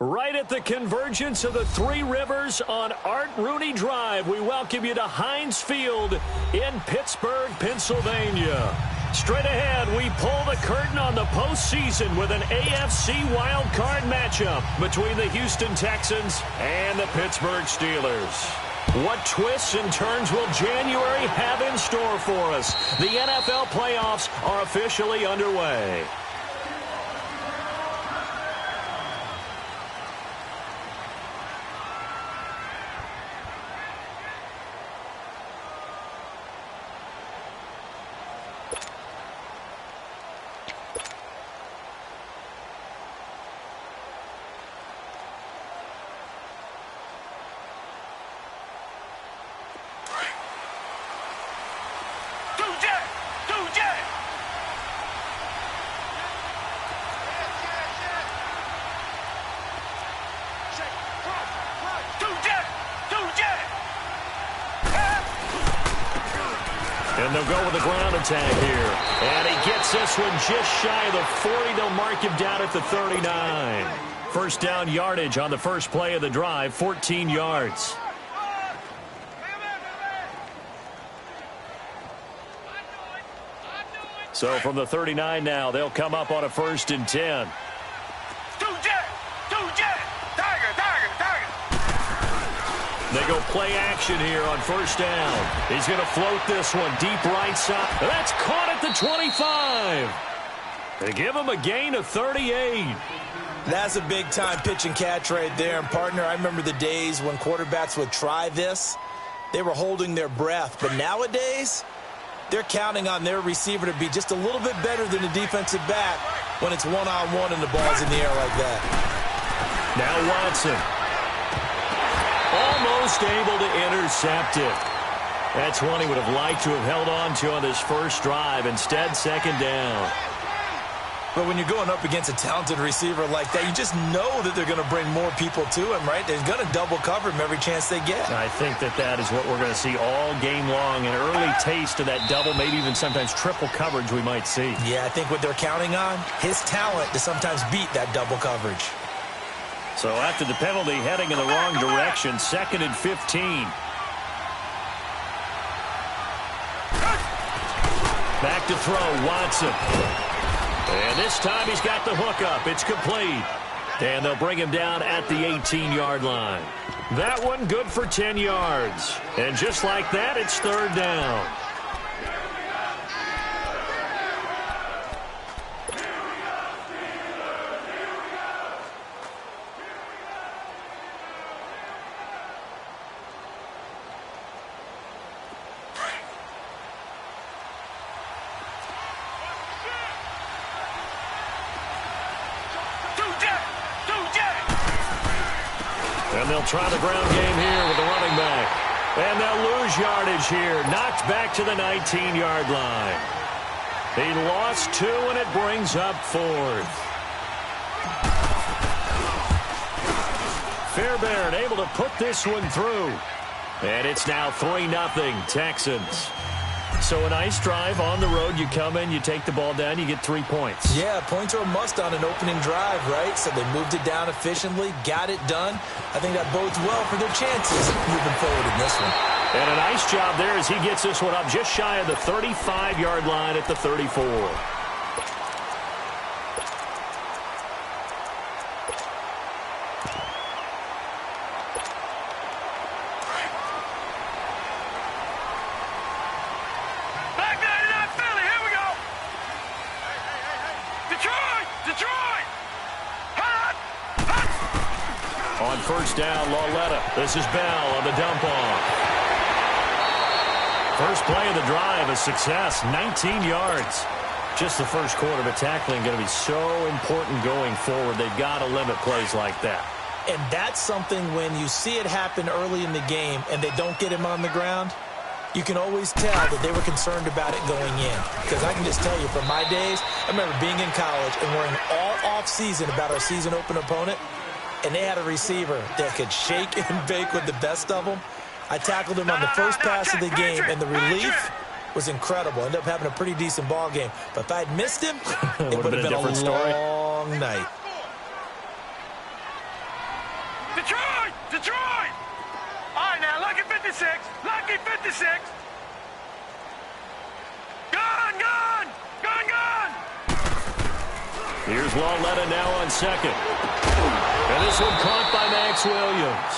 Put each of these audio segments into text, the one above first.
Right at the convergence of the Three Rivers on Art Rooney Drive, we welcome you to Heinz Field in Pittsburgh, Pennsylvania. Straight ahead, we pull the curtain on the postseason with an AFC wildcard matchup between the Houston Texans and the Pittsburgh Steelers. What twists and turns will January have in store for us? The NFL playoffs are officially underway. And they'll go with the ground attack here. And he gets this one just shy of the 40. They'll mark him down at the 39. First down yardage on the first play of the drive, 14 yards. So from the 39 now, they'll come up on a 1st and 10. They go play action here on 1st down. He's going to float this one deep right side. That's caught at the 25. They give him a gain of 38. That's a big-time pitch and catch right there. And, partner, I remember the days when quarterbacks would try this. They were holding their breath. But nowadays, they're counting on their receiver to be just a little bit better than the defensive back when it's one-on-one and the ball's in the air like that. Now Watson. Almost able to intercept it. That's one he would have liked to have held on to on this first drive. Instead, 2nd down. But when you're going up against a talented receiver like that, you just know that they're going to bring more people to him, right? They're going to double cover him every chance they get. I think that is what we're going to see all game long. An early taste of that double, maybe even sometimes triple coverage we might see. Yeah, I think what they're counting on, his talent to sometimes beat that double coverage. So after the penalty, heading in the wrong direction, 2nd and 15. Back to throw, Watson. And this time he's got the hook up. It's complete. And they'll bring him down at the 18-yard line. That one good for 10 yards. And just like that, it's 3rd down. And they'll try the ground game here with the running back. And they'll lose yardage here. Knocked back to the 19-yard line. He lost 2, and it brings up 4th. Fairbairn able to put this one through. And it's now 3-0 Texans. So a nice drive on the road. You come in, you take the ball down, you get 3 points. Yeah, points are a must on an opening drive, right? So they moved it down efficiently, got it done. I think that bodes well for their chances moving forward in this one. And a nice job there as he gets this one up just shy of the 35-yard line at the 34. On 1st down, Lauletta. This is Bell on the dump off. First play of the drive, a success, 19 yards. Just the first quarter, but tackling going to be so important going forward. They've got to limit plays like that. And that's something when you see it happen early in the game and they don't get him on the ground, you can always tell that they were concerned about it going in. Because I can just tell you, from my days, I remember being in college and worrying all off-season about our season opener opponent, and they had a receiver that could shake and bake with the best of them. I tackled him on the first pass of the game, and the relief was incredible. Ended up having a pretty decent ball game. But if I had missed him, it would have been a long night. Detroit! Detroit! All right, now, lucky 56. Lucky 56. Gun, gun! Gun, gun! Here's Lauletta now on second. And this one caught by Max Williams.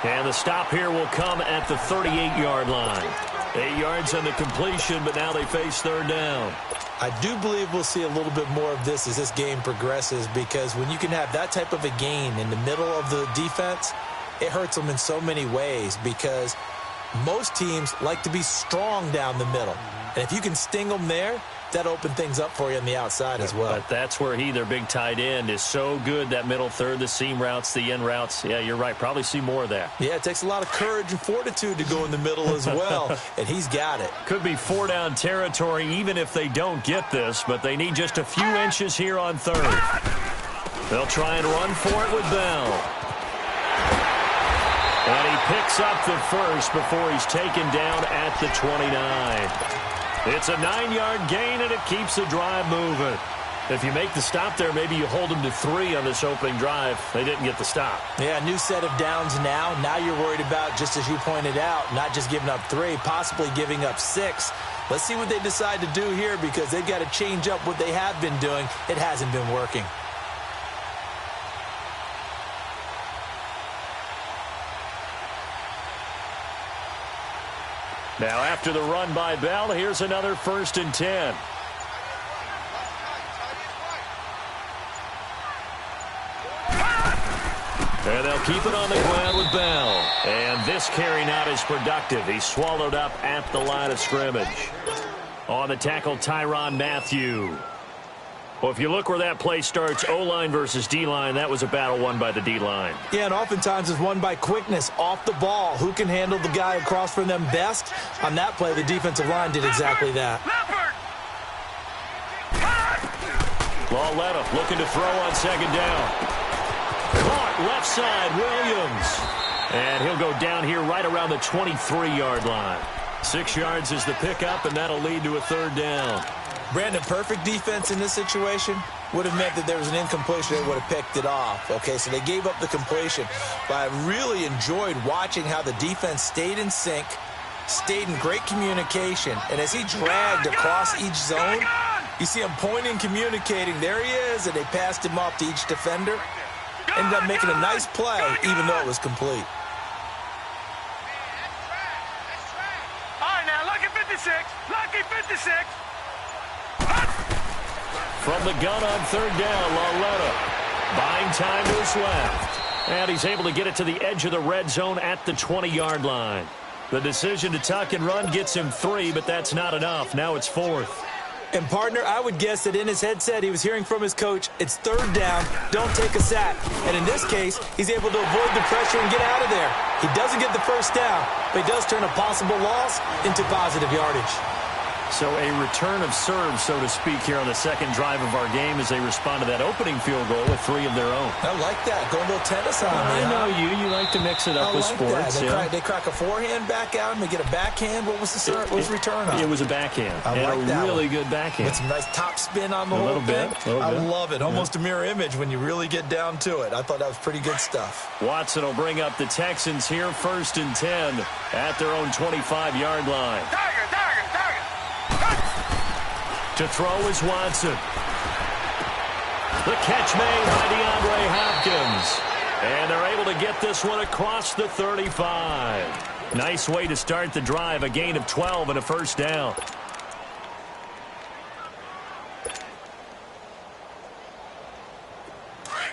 And the stop here will come at the 38-yard line. 8 yards on the completion, but now they face third down. I do believe we'll see a little bit more of this as this game progresses, because when you can have that type of a gain in the middle of the defense, it hurts them in so many ways, because most teams like to be strong down the middle. And if you can sting them there, that open things up for you on the outside as well. But that's where their big tight end, is so good, that middle third, the seam routes, the in routes. Yeah, you're right. Probably see more of that. Yeah, it takes a lot of courage and fortitude to go in the middle as well, and he's got it. Could be 4-down territory even if they don't get this, but they need just a few inches here on third. They'll try and run for it with Bell. And he picks up the first before he's taken down at the 29. It's a 9-yard gain, and it keeps the drive moving. If you make the stop there, maybe you hold them to 3 on this opening drive. They didn't get the stop. Yeah, new set of downs now. Now you're worried about, just as you pointed out, not just giving up 3, possibly giving up 6. Let's see what they decide to do here, because they've got to change up what they have been doing. It hasn't been working. Now, after the run by Bell, here's another 1st and 10. And they'll keep it on the ground with Bell. And this carry not as productive. He's swallowed up at the line of scrimmage. On the tackle, Tyrann Mathieu. Well, if you look where that play starts, O-line versus D-line, that was a battle won by the D-line. Yeah, and oftentimes it's won by quickness off the ball. Who can handle the guy across from them best? On that play, the defensive line did exactly that. Lauletta looking to throw on 2nd down. Caught left side, Williams. And he'll go down here right around the 23-yard line. 6 yards is the pickup, and that'll lead to a 3rd down. Brandon, perfect defense in this situation would have meant that there was an incompletion. They would have picked it off. Okay, so they gave up the completion. But I really enjoyed watching how the defense stayed in sync, stayed in great communication. And as he dragged across each zone, you see him pointing, communicating. There he is, and they passed him off to each defender. Ended up making a nice play, even though it was complete. All right, now, lucky 56. Lucky 56. From the gun on 3rd down, Lauletta buying time to his left. And he's able to get it to the edge of the red zone at the 20-yard line. The decision to tuck and run gets him 3, but that's not enough. Now it's 4th. And, partner, I would guess that in his headset he was hearing from his coach, it's 3rd down, don't take a sack. And in this case, he's able to avoid the pressure and get out of there. He doesn't get the 1st down, but he does turn a possible loss into positive yardage. So a return of serve, so to speak, here on the 2nd drive of our game as they respond to that opening field goal with 3 of their own. I like that. Go a little tennis on me. I know you. You like to mix it up with sports. They crack a forehand back out and they get a backhand. What was the serve? What was the return on? It was a backhand. I like that. Really good backhand. With some nice top spin on the whole thing. I love it. Almost a mirror image when you really get down to it. I thought that was pretty good stuff. Watson will bring up the Texans here, 1st and 10 at their own 25-yard line. To throw is Watson. The catch made by DeAndre Hopkins. And they're able to get this one across the 35. Nice way to start the drive, a gain of 12 and a 1st down.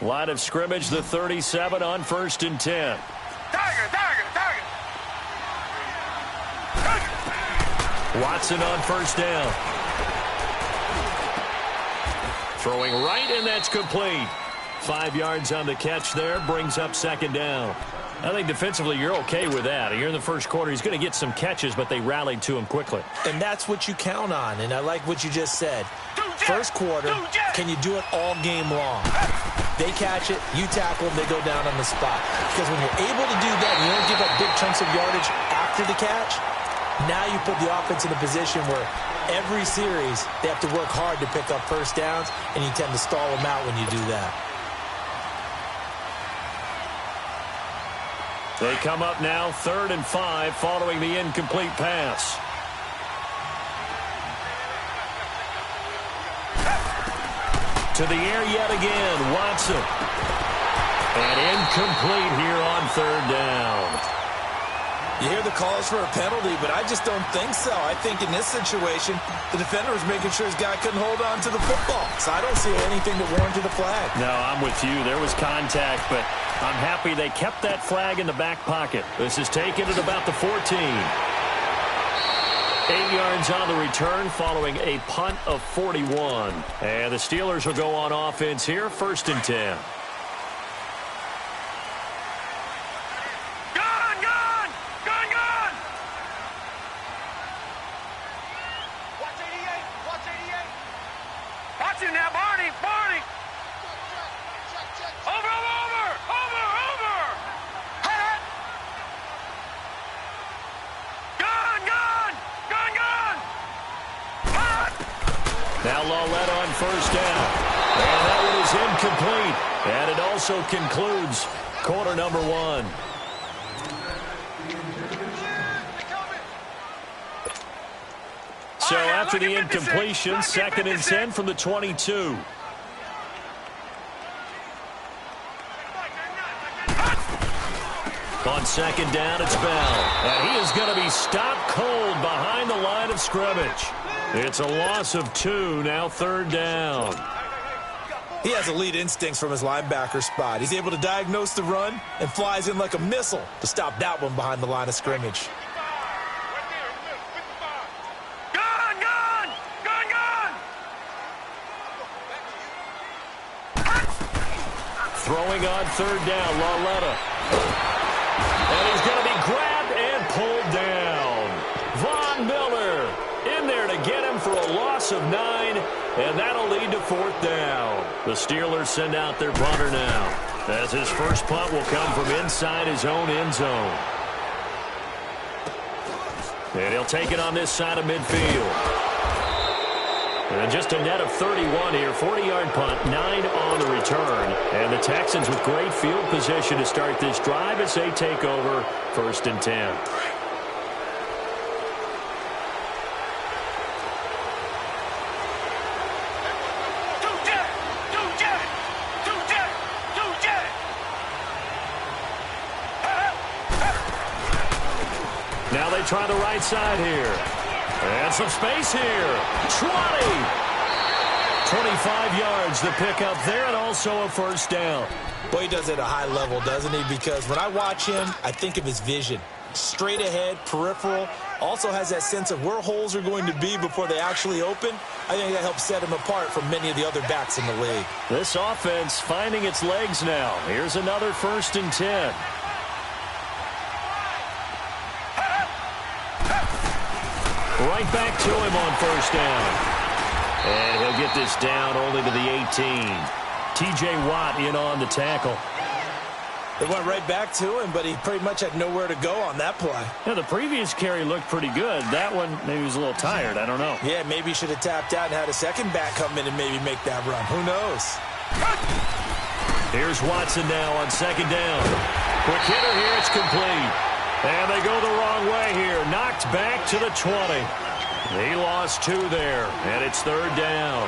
Line of scrimmage, the 37 on 1st and 10. Watson on 1st down. Throwing right, and that's complete. 5 yards on the catch there, brings up 2nd down. I think defensively you're okay with that. Here in the 1st quarter, he's going to get some catches, but they rallied to him quickly. And that's what you count on, and I like what you just said. 1st quarter, can you do it all game long? They catch it, you tackle them, they go down on the spot. Because when you're able to do that and you don't give up big chunks of yardage after the catch, now you put the offense in a position where every series they have to work hard to pick up 1st downs, and you tend to stall them out when you do that. They come up now 3rd and 5 following the incomplete pass. To the air yet again, Watson. And incomplete here on 3rd down. You hear the calls for a penalty, but I just don't think so. I think in this situation, the defender was making sure his guy couldn't hold on to the football. So I don't see anything that warranted a flag. No, I'm with you. There was contact, but I'm happy they kept that flag in the back pocket. This is taken at about the 14. 8 yards on the return following a punt of 41. And the Steelers will go on offense here, 1st and 10. And it also concludes quarter number 1. So after the incompletion, 2nd and 10 from the 22. On 2nd down, it's Bell. And he is going to be stopped cold behind the line of scrimmage. It's a loss of 2, now 3rd down. He has elite instincts from his linebacker spot. He's able to diagnose the run and flies in like a missile to stop that one behind the line of scrimmage. Gun! Throwing on 3rd down, Lauletta. And he's going to be grabbed and pulled down. Von Miller in there to get him for a loss of 9, and that'll lead to 4th down. The Steelers send out their punter now, as his first punt will come from inside his own end zone. And he'll take it on this side of midfield. And just a net of 31 here, 40-yard punt, 9 on the return. And the Texans with great field position to start this drive as they take over 1st and 10. Now they try the right side here. And some space here. 20. 25 yards the pickup there, and also a 1st down. Well, he does it at a high level, doesn't he? Because when I watch him, I think of his vision. Straight ahead, peripheral. Also has that sense of where holes are going to be before they actually open. I think that helps set him apart from many of the other backs in the league. This offense finding its legs now. Here's another 1st and 10. Right back to him on 1st down. And he'll get this down only to the 18. T.J. Watt in on the tackle. It went right back to him, but he pretty much had nowhere to go on that play. Yeah, the previous carry looked pretty good. That one, maybe he was a little tired. I don't know. Yeah, maybe he should have tapped out and had a second back come in and maybe make that run. Who knows? Here's Watson now on 2nd down. Quick hitter here. It's complete. And they go the wrong way here. Knocked back to the 20. He lost 2 there, and it's 3rd down.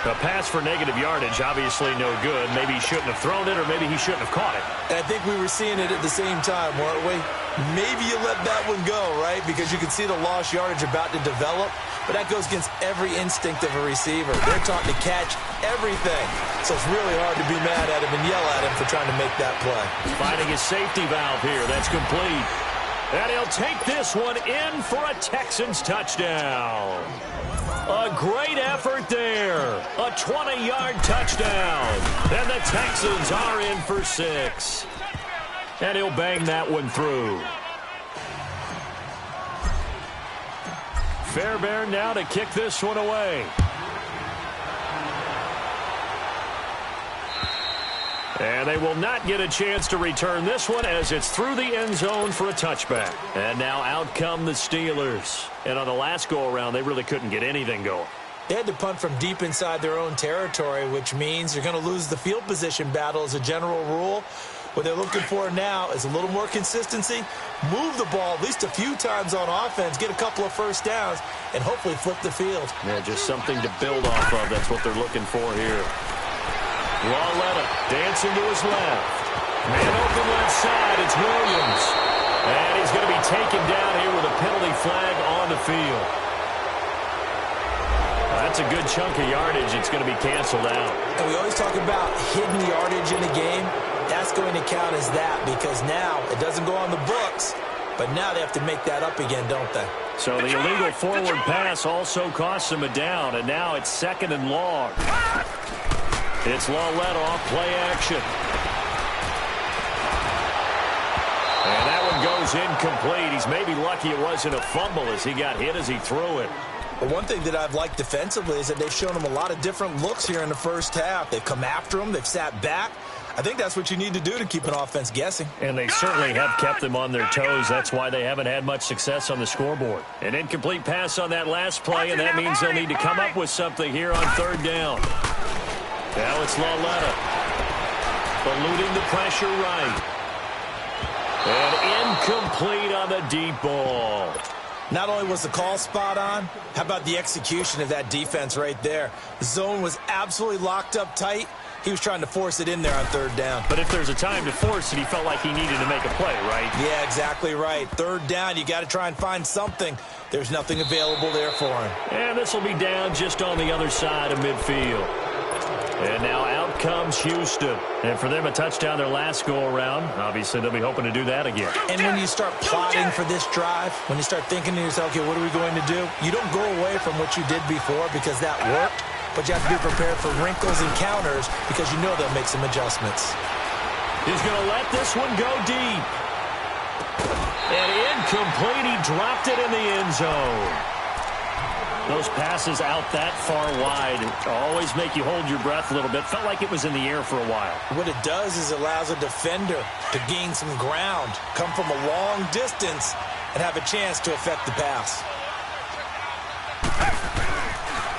The pass for negative yardage, obviously no good. Maybe he shouldn't have thrown it, or maybe he shouldn't have caught it. And I think we were seeing it at the same time, weren't we? Maybe you let that one go, right? Because you can see the lost yardage about to develop. But that goes against every instinct of a receiver. They're taught to catch everything. So it's really hard to be mad at him and yell at him for trying to make that play. Finding his safety valve here. That's complete. And he'll take this one in for a Texans touchdown. A great effort there. A 20-yard touchdown. And the Texans are in for 6. And he'll bang that one through. Fairbairn now to kick this one away. And they will not get a chance to return this one as it's through the end zone for a touchback. And now out come the Steelers. And on the last go-around, they really couldn't get anything going. They had to punt from deep inside their own territory, which means you're going to lose the field position battle as a general rule. What they're looking for now is a little more consistency, move the ball at least a few times on offense, get a couple of first downs, and hopefully flip the field. Yeah, just something to build off of. That's what they're looking for here. Lauletta dancing to his left. Man open left side, it's Williams. And he's going to be taken down here with a penalty flag on the field. That's a good chunk of yardage. It's going to be canceled out. And we always talk about hidden yardage in a game. That's going to count as that because now it doesn't go on the books, but now they have to make that up again, don't they? So the illegal forward pass also costs them a down, and now it's 2nd and long. It's Lauletta off play action. And that one goes incomplete. He's maybe lucky it wasn't a fumble as he got hit as he threw it. But one thing that I've liked defensively is that they've shown him a lot of different looks here in the first half. They've come after him. They've sat back. I think that's what you need to do to keep an offense guessing. And they certainly have kept them on their toes. That's why they haven't had much success on the scoreboard. An incomplete pass on that last play, and that means they'll need to come up with something here on 3rd down. Now it's Lauletta. Eluding the pressure right. And incomplete on the deep ball. Not only was the call spot on, how about the execution of that defense right there? The zone was absolutely locked up tight. He was trying to force it in there on 3rd down. But if there's a time to force it, he felt like he needed to make a play, right? Yeah, exactly right. 3rd down, you got to try and find something. There's nothing available there for him. And this will be down just on the other side of midfield. And now out comes Houston. And for them, a touchdown their last go-around. Obviously, they'll be hoping to do that again. And when you start plotting for this drive, when you start thinking to yourself, okay, what are we going to do? You don't go away from what you did before because that worked, but you have to be prepared for wrinkles and counters because you know they'll make some adjustments. He's going to let this one go deep. And incomplete. He dropped it in the end zone. Those passes out that far wide always make you hold your breath a little bit. Felt like it was in the air for a while. What it does is it allows a defender to gain some ground, come from a long distance, and have a chance to affect the pass.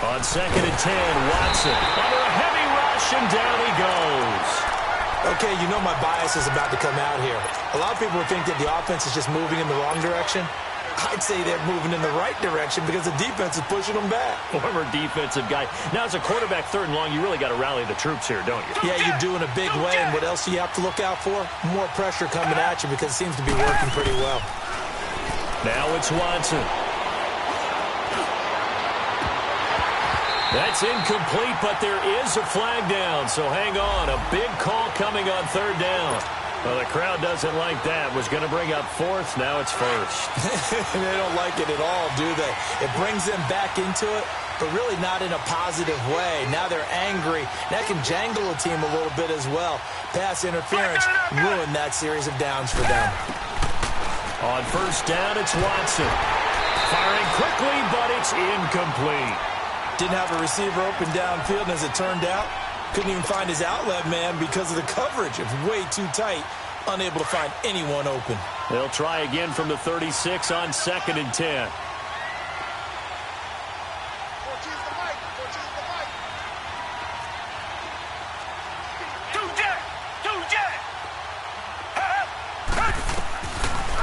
On 2nd and 10, Watson under a heavy rush, and down he goes. Okay, you know my bias is about to come out here. A lot of people would think that the offense is just moving in the wrong direction. I'd say they're moving in the right direction because the defense is pushing them back. Former defensive guy. Now, as a quarterback 3rd and long, you really got to rally the troops here, don't you? Yeah, you do in a big way. And what else do you have to look out for? More pressure coming at you because it seems to be working pretty well. Now it's Watson. That's incomplete, but there is a flag down, so hang on. A big call coming on 3rd down. Well, the crowd doesn't like that. Was going to bring up 4th. Now it's 1st. They don't like it at all, do they? It brings them back into it, but really not in a positive way. Now they're angry. That can jangle a team a little bit as well. Pass interference ruined that series of downs for them. On 1st down, it's Watson. Firing quickly, but it's incomplete. Didn't have a receiver open downfield, and as it turned out, couldn't even find his outlet man because of the coverage. It was way too tight, unable to find anyone open. They'll try again from the 36 on 2nd and 10.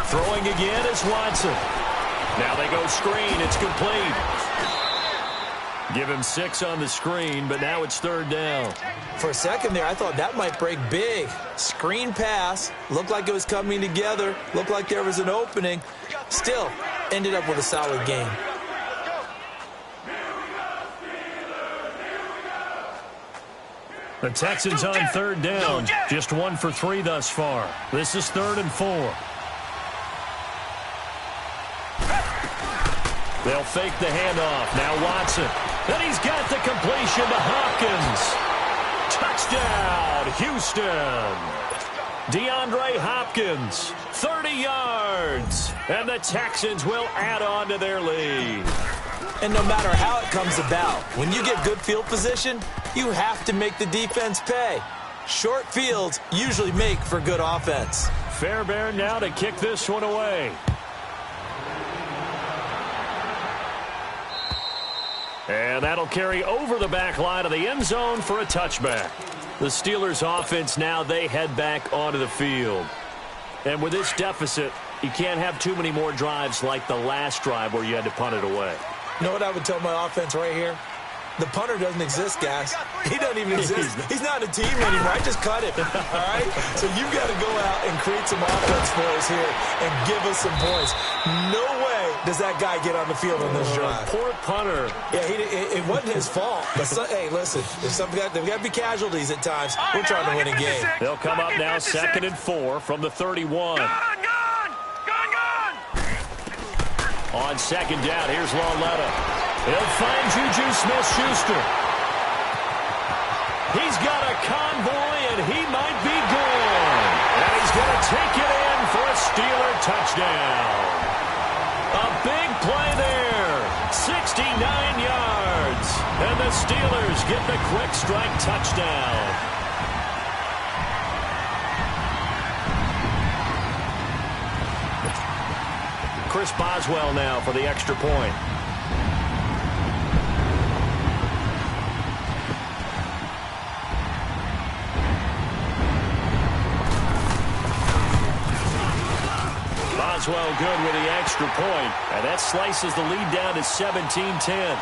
Throwing again is Watson. Now they go screen. It's complete. Give him 6 on the screen, but now it's 3rd down. For a second there, I thought that might break big. Screen pass. Looked like it was coming together. Looked like there was an opening. Still, ended up with a solid game. The Texans on 3rd down. Just 1 for 3 thus far. This is 3rd and 4. They'll fake the handoff. Now Watson. Then he's got the completion to Hopkins. Touchdown, Houston. DeAndre Hopkins, 30 yards. And the Texans will add on to their lead. And no matter how it comes about, when you get good field position, you have to make the defense pay. Short fields usually make for good offense. Fairbairn now to kick this one away. And that'll carry over the back line of the end zone for a touchback. The Steelers offense now, they head back onto the field. And with this deficit, you can't have too many more drives like the last drive where you had to punt it away. You know what I would tell my offense right here? The punter doesn't exist, guys. He doesn't even exist. He's not a team anymore. I just cut him, all right? So you've got to go out and create some offense for us here and give us some points. No way does that guy get on the field on this drive. Poor punter. Yeah, it wasn't his fault. But hey, listen, there's got to be casualties at times. We're trying to win a game. They'll come up now 2nd and 4 from the 31. Gone! On 2nd down, here's Lauletta. He'll find Juju Smith-Schuster. He's got a convoy, and he might be gone. And he's going to take it in for a Steeler touchdown. A big play there. 69 yards. And the Steelers get the quick strike touchdown. Chris Boswell now for the extra point. Boswell good with the extra point, and that slices the lead down to 17-10.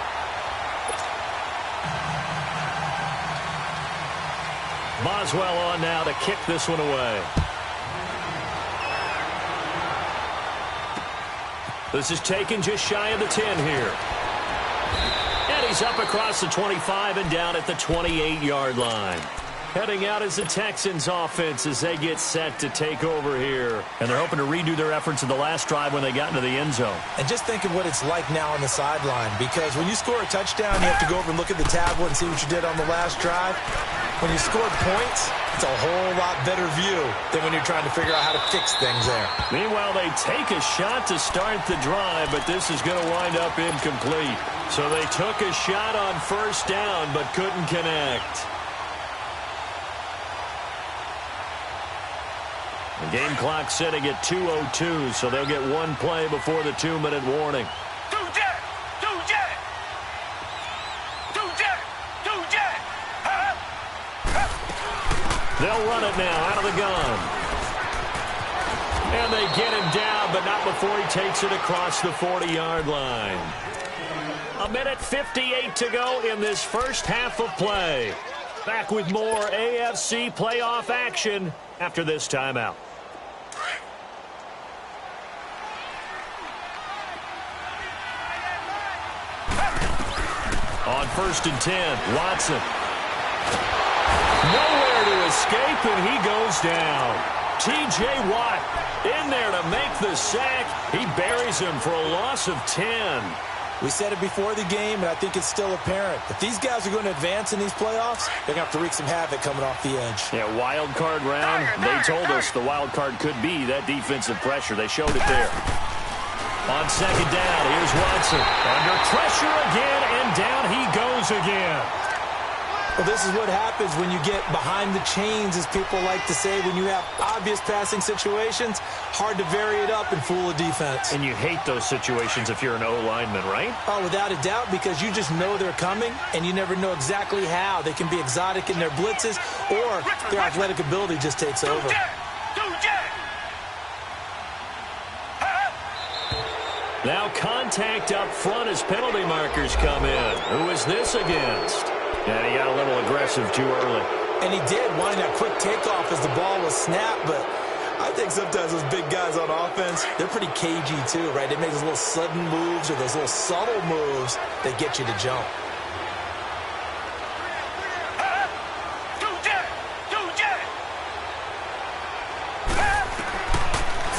Boswell on now to kick this one away. This is taken just shy of the 10 here. And he's up across the 25 and down at the 28-yard line. Heading out is the Texans offense as they get set to take over here. And they're hoping to redo their efforts in the last drive when they got into the end zone. And just think of what it's like now on the sideline, because when you score a touchdown, you have to go over and look at the tablet and see what you did on the last drive. When you score points, it's a whole lot better view than when you're trying to figure out how to fix things there. Meanwhile, they take a shot to start the drive, but this is going to wind up incomplete. So they took a shot on first down, but couldn't connect. The game clock sitting at 2:02, so they'll get one play before the 2-minute warning. They'll run it now out of the gun. And they get him down, but not before he takes it across the 40-yard line. 1:58 to go in this first half of play. Back with more AFC playoff action after this timeout. On 1st and 10, Watson. Nowhere to escape, and he goes down. T.J. Watt in there to make the sack. He buries him for a loss of 10. We said it before the game, and I think it's still apparent. If these guys are going to advance in these playoffs, they're going to have to wreak some havoc coming off the edge. Yeah, wild card round. They told us the wild card could be that defensive pressure. They showed it there. On 2nd down, here's Watson. Under pressure again, and down he goes again. Well, this is what happens when you get behind the chains, as people like to say. When you have obvious passing situations, hard to vary it up and fool a defense. And you hate those situations if you're an O-lineman, right? Oh, without a doubt, because you just know they're coming, and you never know exactly how. They can be exotic in their blitzes, or their athletic ability just takes over. Now contact up front as penalty markers come in. Who is this against? And he got a little aggressive too early. And he did, wanting that quick takeoff as the ball was snapped, but I think sometimes those big guys on offense, they're pretty cagey too, right? They make those little sudden moves or those little subtle moves that get you to jump.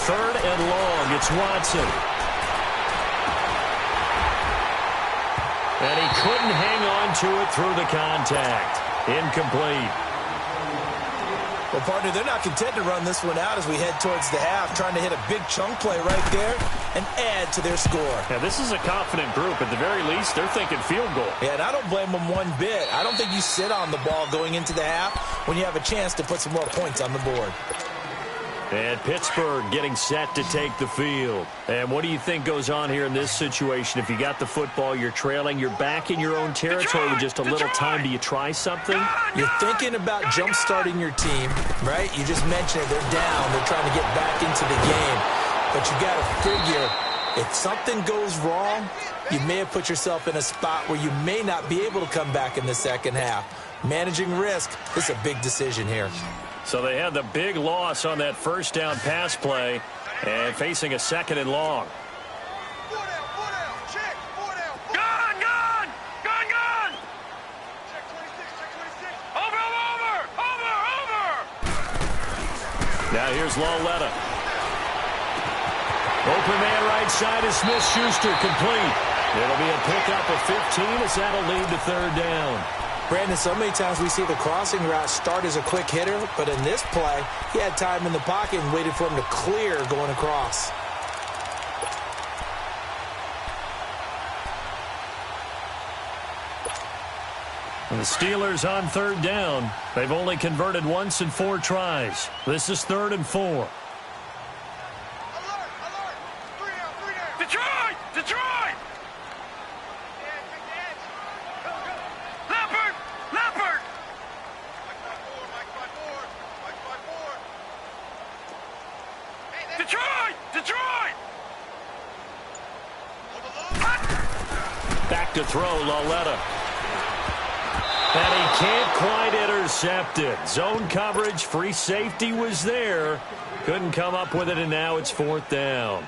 Third and long, it's Watson. And he couldn't hang on to it through the contact. Incomplete. Well, partner, they're not content to run this one out as we head towards the half, trying to hit a big chunk play right there and add to their score. Yeah, this is a confident group. At the very least, they're thinking field goal. Yeah, and I don't blame them one bit. I don't think you sit on the ball going into the half when you have a chance to put some more points on the board. And Pittsburgh getting set to take the field. And what do you think goes on here in this situation? If you got the football, you're trailing, you're back in your own territory with just a little time. Do you try something? You're thinking about jump-starting your team, right? You just mentioned it. They're down. They're trying to get back into the game. But you got to figure, if something goes wrong, you may have put yourself in a spot where you may not be able to come back in the second half. Managing risk, this is a big decision here. So they had the big loss on that first down pass play and facing a second and long. Check. Gun. Check 26. Over. Now here's Lauletta. Open man right side is Smith-Schuster, complete. It'll be a pickup of 15 as that'll lead to third down. Brandon, so many times we see the crossing route start as a quick hitter, but in this play, he had time in the pocket and waited for him to clear going across. And the Steelers on third down. They've only converted once in 4 tries. This is 3rd and 4. Alert. 3 down. Detroit. Leopard. Detroit. Back to throw, Lauletta. And he can't quite intercept it. Zone coverage, free safety was there. Couldn't come up with it, and now it's 4th down.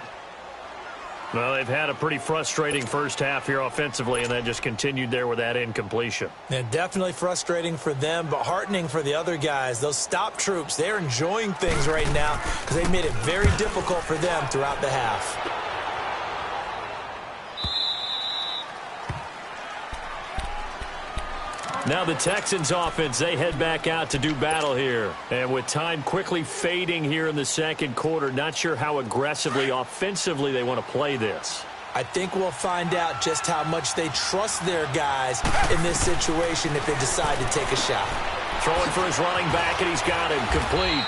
Well, they've had a pretty frustrating first half here offensively, and then just continued there with that incompletion. Yeah, definitely frustrating for them, but heartening for the other guys. Those stop troops, they're enjoying things right now because they've made it very difficult for them throughout the half. Now the Texans offense, they head back out to do battle here. And with time quickly fading here in the second quarter, not sure how aggressively, offensively they want to play this. I think we'll find out just how much they trust their guys in this situation if they decide to take a shot. Throwing for his running back, and he's got him complete.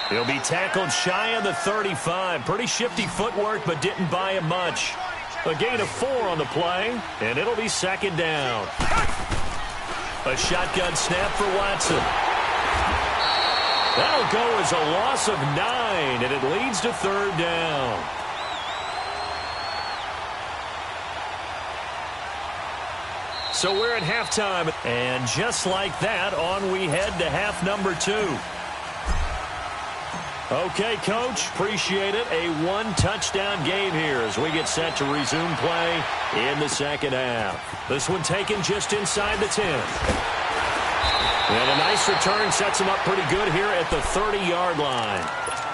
He'll be tackled shy of the 35. Pretty shifty footwork, but didn't buy him much. A gain of 4 on the play, and it'll be 2nd down. A shotgun snap for Watson. That'll go as a loss of 9, and it leads to 3rd down. So we're at halftime, and just like that, on we head to half number 2. Okay, Coach, appreciate it. A 1-touchdown game here as we get set to resume play in the second half. This one taken just inside the 10. And a nice return sets them up pretty good here at the 30-yard line.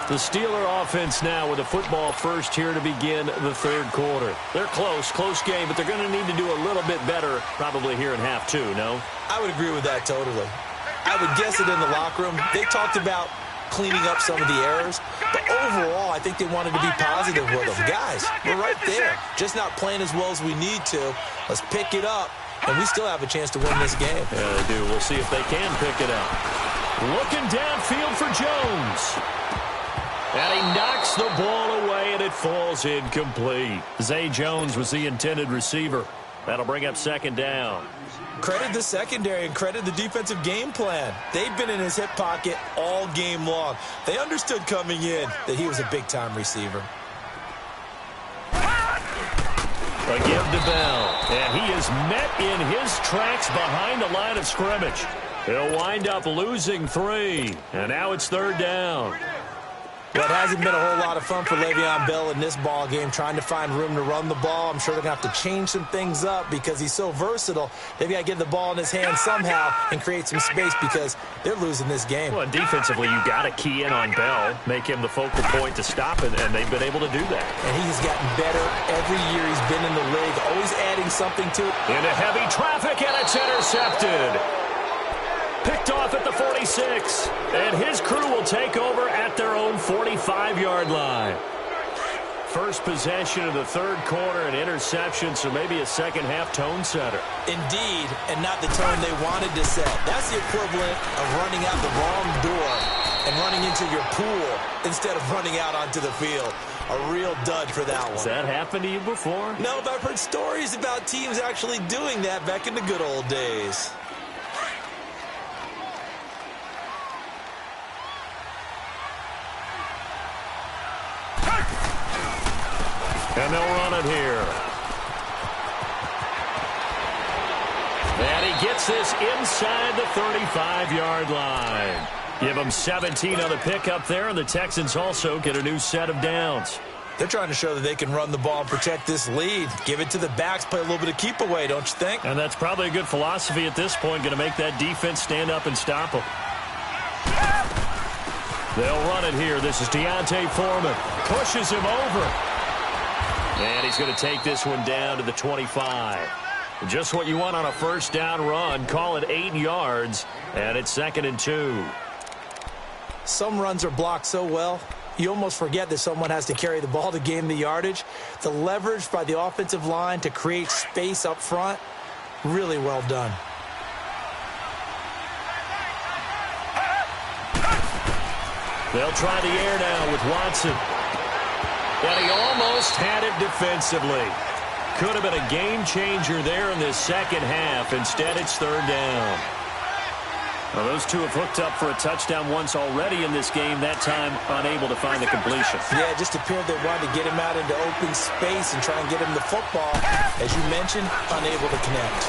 The Steeler offense now with a football first here to begin the third quarter. They're close game, but they're going to need to do a little bit better probably here in half 2, no? I would agree with that totally. I would guess it in the locker room. They talked about cleaning up some of the errors, but overall, I think they wanted to be positive with them. Guys, we're right there. Just not playing as well as we need to. Let's pick it up, and we still have a chance to win this game. Yeah, they do. We'll see if they can pick it up. Looking downfield for Jones. And he knocks the ball away, and it falls incomplete. Zay Jones was the intended receiver. That'll bring up 2nd down. Credit the secondary and credit the defensive game plan. They've been in his hip pocket all game long. They understood coming in that he was a big-time receiver. A give to Bell, and he is met in his tracks behind the line of scrimmage. He'll wind up losing 3, and now it's 3rd down. Well, it hasn't been a whole lot of fun for Le'Veon Bell in this ball game, trying to find room to run the ball. I'm sure they're going to have to change some things up because he's so versatile. They've got to get the ball in his hands somehow and create some space because they're losing this game. Well, and defensively, you got to key in on Bell, make him the focal point to stop it, and they've been able to do that. And he's gotten better every year he's been in the league, always adding something to it. Into heavy traffic, and it's intercepted. Picked off at the 46, and his crew will take over at their own 45-yard line. First possession of the third quarter, an interception, so maybe a second-half tone setter. Indeed, and not the tone they wanted to set. That's the equivalent of running out the wrong door and running into into your pool instead of running out onto the field. A real dud for that one. Has that happened to you before? No, but I've heard stories about teams actually doing that back in the good old days. And they'll run it here. And he gets this inside the 35-yard line. Give them 17 on the pickup there, and the Texans also get a new set of downs. They're trying to show that they can run the ball and protect this lead. Give it to the backs, play a little bit of keep away, don't you think? And that's probably a good philosophy at this point, going to make that defense stand up and stop them. They'll run it here. This is Deontay Foreman. Pushes him over. And he's going to take this one down to the 25. Just what you want on a first down run. Call it 8 yards, and it's 2nd and 2. Some runs are blocked so well, you almost forget that someone has to carry the ball to gain the yardage. The leverage by the offensive line to create space up front, really well done. They'll try the air now with Watson. And he almost had it defensively. Could have been a game changer there in this second half. Instead, it's 3rd down. Well, those two have hooked up for a touchdown once already in this game, that time unable to find the completion. Yeah, it just appeared they wanted to get him out into open space and try and get him the football. As you mentioned, unable to connect.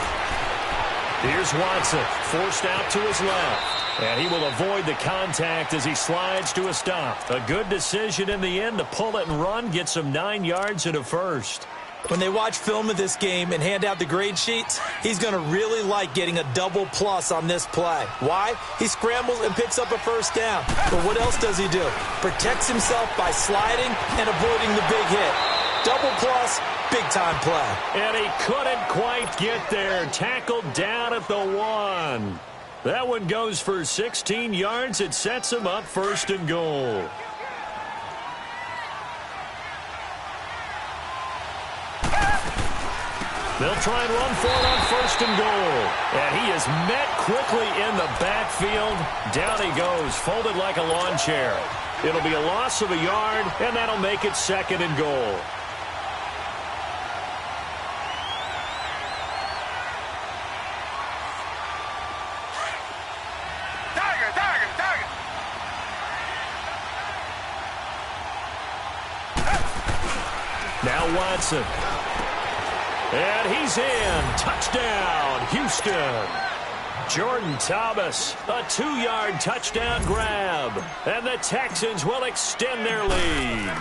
Here's Watson, forced out to his left. And he will avoid the contact as he slides to a stop. A good decision in the end to pull it and run, get some 9 yards and a first. When they watch film of this game and hand out the grade sheets, he's going to really like getting a double plus on this play. Why? He scrambles and picks up a first down. But what else does he do? Protects himself by sliding and avoiding the big hit. Double plus, big-time play. And he couldn't quite get there. Tackled down at the 1. That one goes for 16 yards. It sets him up 1st and goal. They'll try and run for it on 1st and goal. And he is met quickly in the backfield. Down he goes, folded like a lawn chair. It'll be a loss of a yard, and that'll make it 2nd and goal. Now Watson. And he's in. Touchdown, Houston. Jordan Thomas, a 2-yard touchdown grab. And the Texans will extend their lead.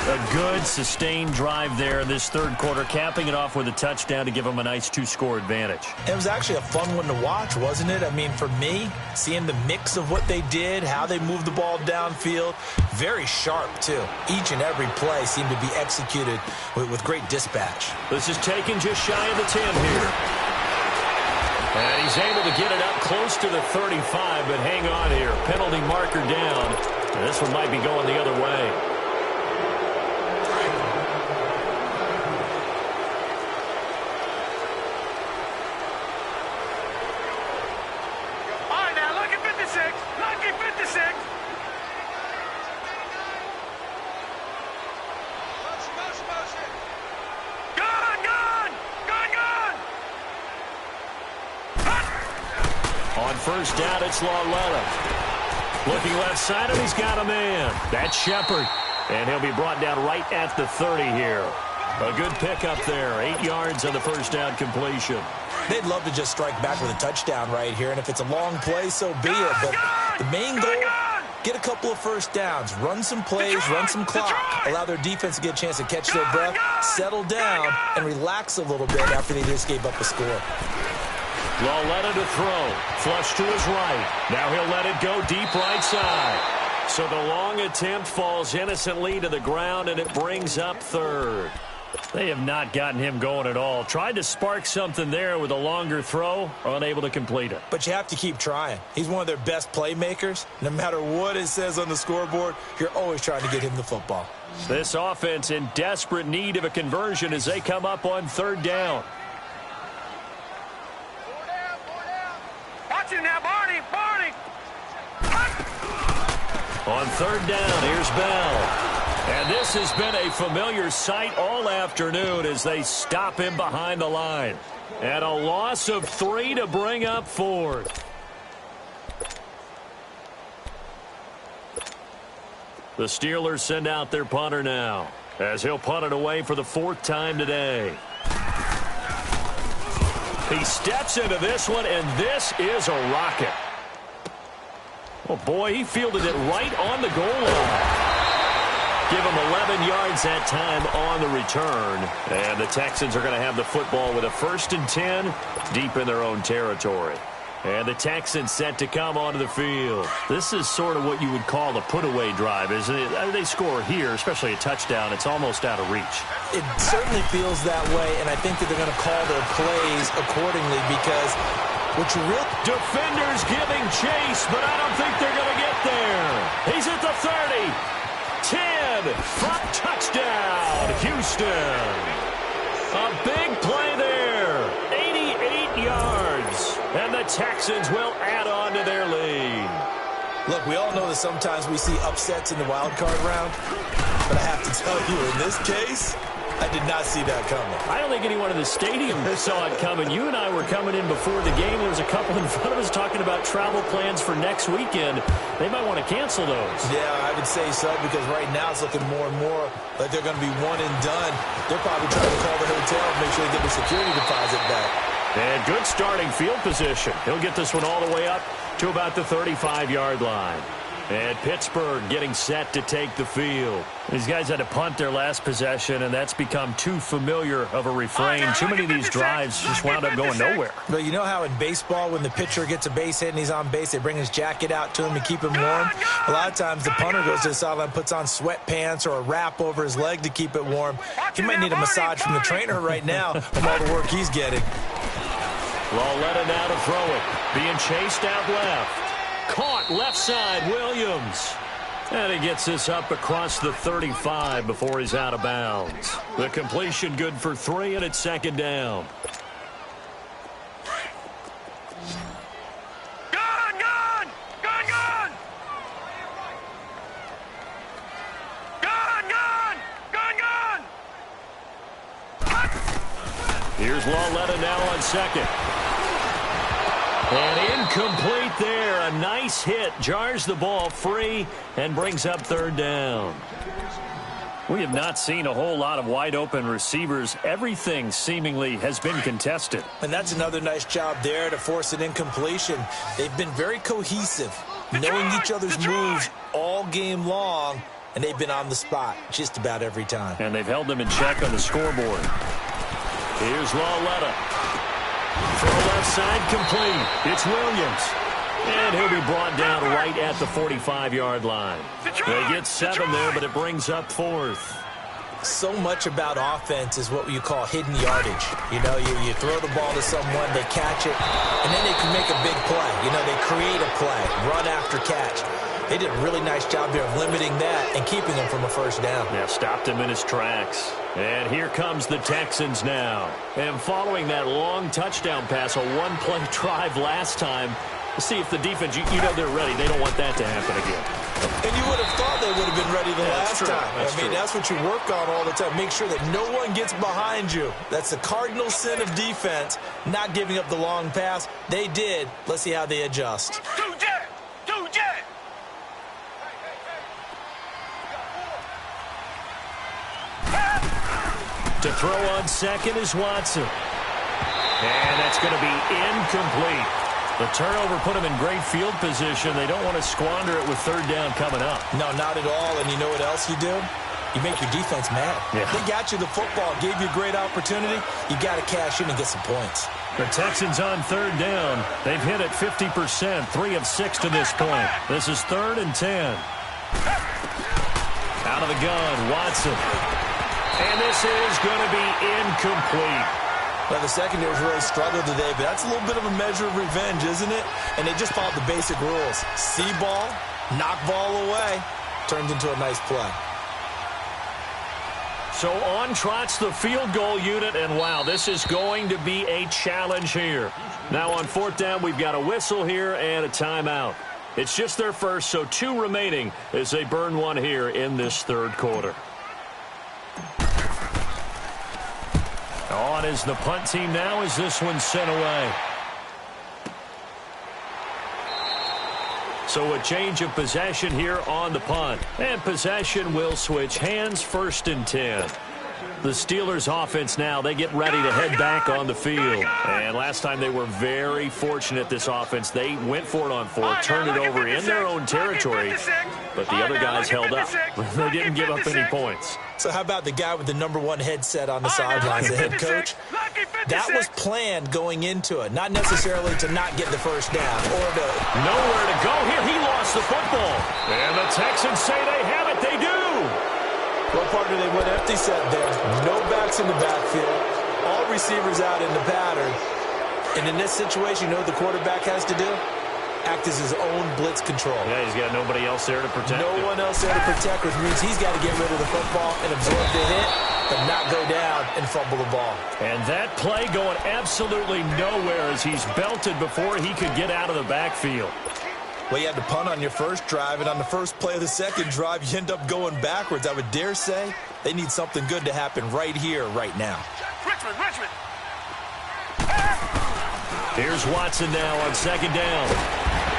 A good, sustained drive there in this 3rd quarter, capping it off with a touchdown to give them a nice 2-score advantage. It was actually a fun one to watch, wasn't it? I mean, for me, seeing the mix of what they did, how they moved the ball downfield, very sharp, too. Each and every play seemed to be executed with great dispatch. This is taken just shy of the 10 here. And he's able to get it up close to the 35, but hang on here. Penalty marker down. And this one might be going the other way. First down, it's Lawletta. Looking left side, and he's got a man. That's Shepard. And he'll be brought down right at the 30 here. A good pickup there. 8 yards on the first down completion. They'd love to just strike back with a touchdown right here, and if it's a long play, so be it. But the main goal, get a couple of first downs, run some plays, run some clock, allow their defense to get a chance to catch their breath, settle down, and relax a little bit after they just gave up a score. Lawletta to throw. Flush to his right. Now he'll let it go deep right side. So the long attempt falls innocently to the ground, and it brings up 3rd. They have not gotten him going at all. Tried to spark something there with a longer throw, unable to complete it. But you have to keep trying. He's one of their best playmakers. No matter what it says on the scoreboard, you're always trying to get him the football. This offense in desperate need of a conversion as they come up on 3rd down. Watch it now, Barney! On third down, here's Bell. And this has been a familiar sight all afternoon as they stop him behind the line. And a loss of 3 to bring up fourth. The Steelers send out their punter now, as he'll punt it away for the 4th time today. He steps into this one, and this is a rocket. Oh, boy, he fielded it right on the goal line. Give him 11 yards that time on the return. And the Texans are going to have the football with a 1st and 10 deep in their own territory. And the Texans set to come onto the field. This is sort of what you would call a put-away drive, isn't it? They score here, especially a touchdown. It's almost out of reach. It certainly feels that way, and I think that they're going to call their plays accordingly because what you really... Defenders giving chase, but I don't think they're going to get there. He's at the 30. 10. Front touchdown, Houston. A big play there. 88 yards. And the Texans will add on to their lead. Look, we all know that sometimes we see upsets in the wild card round. But I have to tell you, in this case, I did not see that coming. I don't think anyone in the stadium saw it coming. You and I were coming in before the game. There was a couple in front of us talking about travel plans for next weekend. They might want to cancel those. Yeah, I would say so, because right now it's looking more and more like they're going to be one and done. They're probably trying to call the hotel and make sure they get their security deposit back. And good starting field position. He'll get this one all the way up to about the 35-yard line. And Pittsburgh getting set to take the field. These guys had to punt their last possession, and that's become too familiar of a refrain. Too many of these drives just wound up going nowhere. But you know how in baseball, when the pitcher gets a base hit and he's on base, they bring his jacket out to him to keep him warm? A lot of times the punter goes to the sideline, puts on sweatpants or a wrap over his leg to keep it warm. He might need a massage from the trainer right now from all the work he's getting. Lauletta now to throw it. Being chased out left. Caught left side, Williams. And he gets this up across the 35 before he's out of bounds. The completion good for 3, and it's 2nd down. Gun! Gun! Gun! Gun! Gun! Gun! Gun! Gun! Here's Lauletta now on 2nd. And incomplete there. A nice hit. Jars the ball free and brings up 3rd down. We have not seen a whole lot of wide-open receivers. Everything seemingly has been contested. And that's another nice job there to force an incompletion. They've been very cohesive, knowing each other's moves all game long, and they've been on the spot just about every time. And they've held them in check on the scoreboard. Here's Lauletta. Throw left side complete. It's Williams. And he'll be brought down right at the 45-yard line. They get 7 there, but it brings up 4th. So much about offense is what you call hidden yardage. You know, you throw the ball to someone, they catch it, and then they can make a big play. You know, they create a play, run after catch. They did a really nice job there of limiting that and keeping him from a 1st down. Yeah, stopped him in his tracks. And here comes the Texans now. And following that long touchdown pass, a one-play drive last time, to see if the defense, you know they're ready. They don't want that to happen again. And you would have thought they would have been ready the last time. I mean, that's what you work on all the time. Make sure that no one gets behind you. That's the cardinal sin of defense, not giving up the long pass. They did. Let's see how they adjust. To throw on 2nd is Watson. And that's going to be incomplete. The turnover put them in great field position. They don't want to squander it with 3rd down coming up. No, not at all. And you know what else you do? You make your defense mad. Yeah. They got you the football, gave you a great opportunity. You got to cash in and get some points. The Texans on 3rd down. They've hit it 50%, 3 of 6 to this point. This is 3rd and 10. Out of the gun, Watson. And this is going to be incomplete. Well, the secondary's really struggled today, but that's a little bit of a measure of revenge, isn't it? And they just followed the basic rules. See ball, knock ball away, turned into a nice play. So on trots the field goal unit, and wow, this is going to be a challenge here. Now on 4th down, we've got a whistle here and a timeout. It's just their first, so 2 remaining as they burn one here in this third quarter. On is the punt team now as this one's sent away. So a change of possession here on the punt. And possession will switch hands, 1st and 10. The Steelers offense now, they get ready to head back on the field. And last time they were very fortunate, this offense. They went for it on 4, turned it over in their own territory, but the other guys held up. They didn't give up any points. So how about the guy with the #1 headset on the sidelines, the head coach? That was planned going into it, not necessarily to not get the first down or to... Nowhere to go here. He lost the football. And the Texans say they have it. They do. Well, partner, they went empty set there. No backs in the backfield. All receivers out in the pattern. And in this situation, you know what the quarterback has to do? Act as his own blitz control. Yeah, he's got nobody else there to protect him. No one else there to protect, which means he's got to get rid of the football and absorb the hit, but not go down and fumble the ball. And that play going absolutely nowhere as he's belted before he could get out of the backfield. Well, you had to punt on your first drive, and on the first play of the second drive, you end up going backwards. I would dare say they need something good to happen right here, right now. Richmond. Here's Watson now on 2nd down.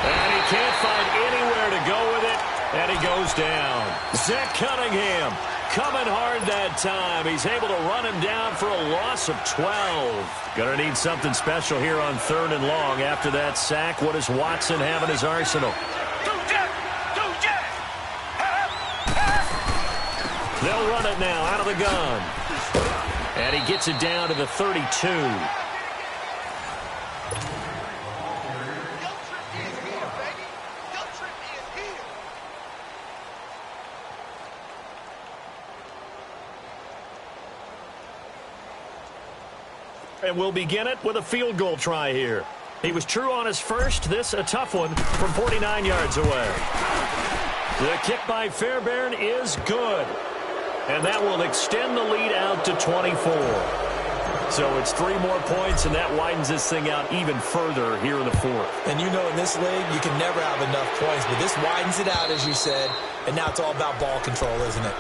And he can't find anywhere to go with it, and he goes down. Zach Cunningham coming hard that time. He's able to run him down for a loss of 12. Gonna need something special here on 3rd and long. After that sack, what does Watson have in his arsenal? They'll run it now out of the gun. And he gets it down to the 32. And we'll begin it with a field goal try here. He was true on his first. This a tough one from 49 yards away. The kick by Fairbairn is good. And that will extend the lead out to 24. So it's 3 more points, and that widens this thing out even further here in the 4th. And you know in this league, you can never have enough points, but this widens it out, as you said, and now it's all about ball control, isn't it?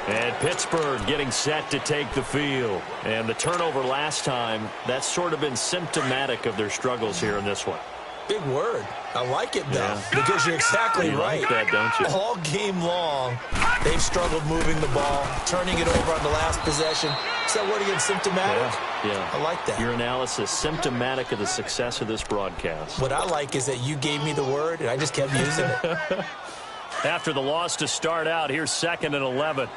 And Pittsburgh getting set to take the field. And the turnover last time, that's sort of been symptomatic of their struggles here in this one. Big word. I like it, though, because you're exactly right. You like that, don't you? All game long, they've struggled moving the ball, turning it over on the last possession. Is that word again, symptomatic? Yeah. I like that. Your analysis, symptomatic of the success of this broadcast. What I like is that you gave me the word, and I just kept using it. After the loss to start out, here's 2nd and 11.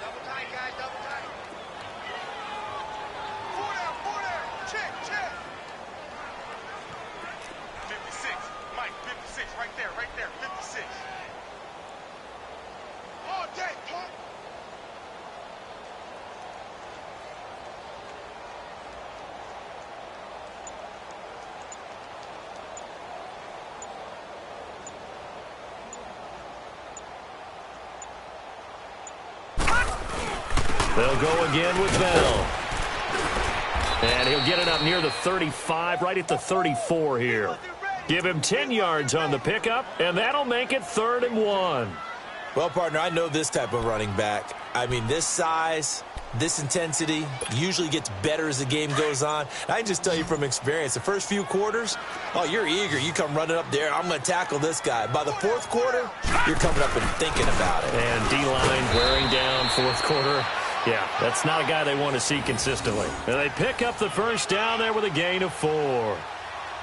They'll go again with Bell. And he'll get it up near the 35, right at the 34 here. Give him 10 yards on the pickup, and that'll make it 3rd and 1. Well, partner, I know this type of running back. I mean, this size, this intensity usually gets better as the game goes on. I can just tell you from experience, the first few quarters, oh, you're eager. You come running up there, I'm going to tackle this guy. By the 4th quarter, you're coming up and thinking about it. And D-line wearing down 4th quarter. Yeah, that's not a guy they want to see consistently. And they pick up the first down there with a gain of 4.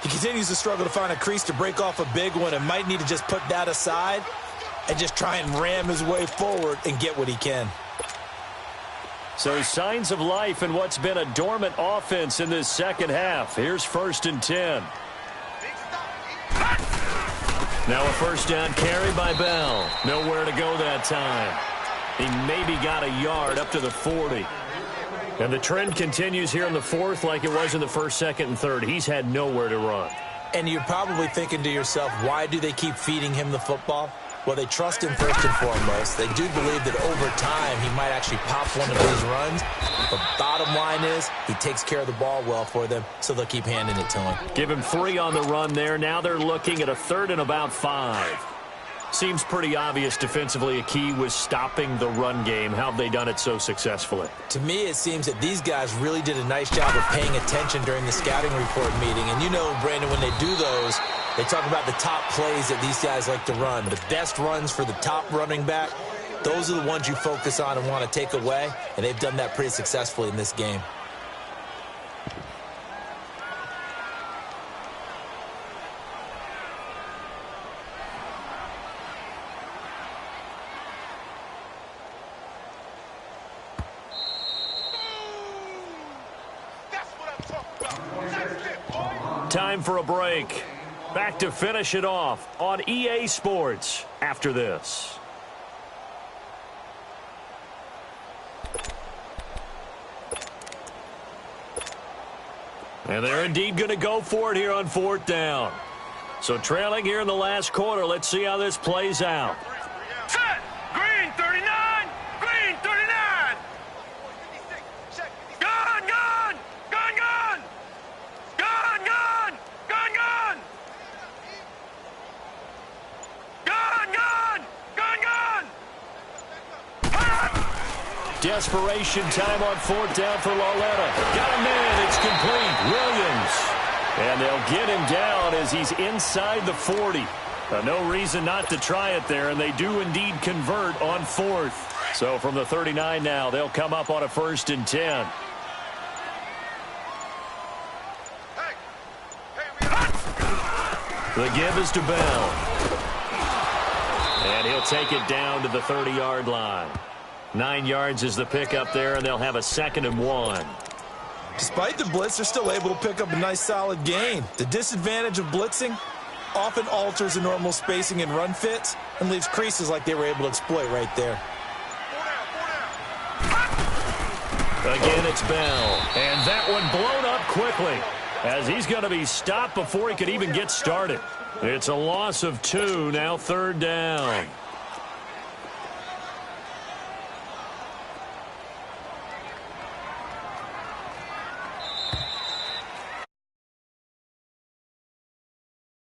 He continues to struggle to find a crease to break off a big one and might need to just put that aside and just try and ram his way forward and get what he can. So signs of life in what's been a dormant offense in this second half. Here's 1st and 10. Now a first down carry by Bell. Nowhere to go that time. He maybe got a yard up to the 40. And the trend continues here in the 4th like it was in the 1st, 2nd, and 3rd. He's had nowhere to run. And you're probably thinking to yourself, why do they keep feeding him the football? Well, they trust him first and foremost. They do believe that over time he might actually pop one of these runs. But bottom line is he takes care of the ball well for them, so they'll keep handing it to him. Give him 3 on the run there. Now they're looking at a 3rd and about 5. Seems pretty obvious defensively a key was stopping the run game. How have they done it so successfully? To me, it seems that these guys really did a nice job of paying attention during the scouting report meeting. And you know, Brandon, when they do those, they talk about the top plays that these guys like to run. The best runs for the top running back, those are the ones you focus on and want to take away. And they've done that pretty successfully in this game. Time for a break. Back to finish it off on EA Sports after this. And they're indeed going to go for it here on 4th down. So trailing here in the last quarter, let's see how this plays out. Set! Green 39! Green 39! Gun, gun! Gun, gun! Gun, gun! Gun, gun! Gun, gun! Gun, gun! Desperation time on 4th down for Lauletta. Got a man. It's complete. Williams. And they'll get him down as he's inside the 40. No reason not to try it there, and they do indeed convert on 4th. So from the 39 now, they'll come up on a 1st and 10. The give is to Bell. And he'll take it down to the 30-yard line. 9 yards is the pickup there, and they'll have a 2nd and 1. Despite the blitz, they're still able to pick up a nice solid gain. The disadvantage of blitzing often alters the normal spacing and run fits and leaves creases like they were able to exploit right there. Again, it's Bell. And that one blown up quickly as he's going to be stopped before he could even get started. It's a loss of 2, now 3rd down.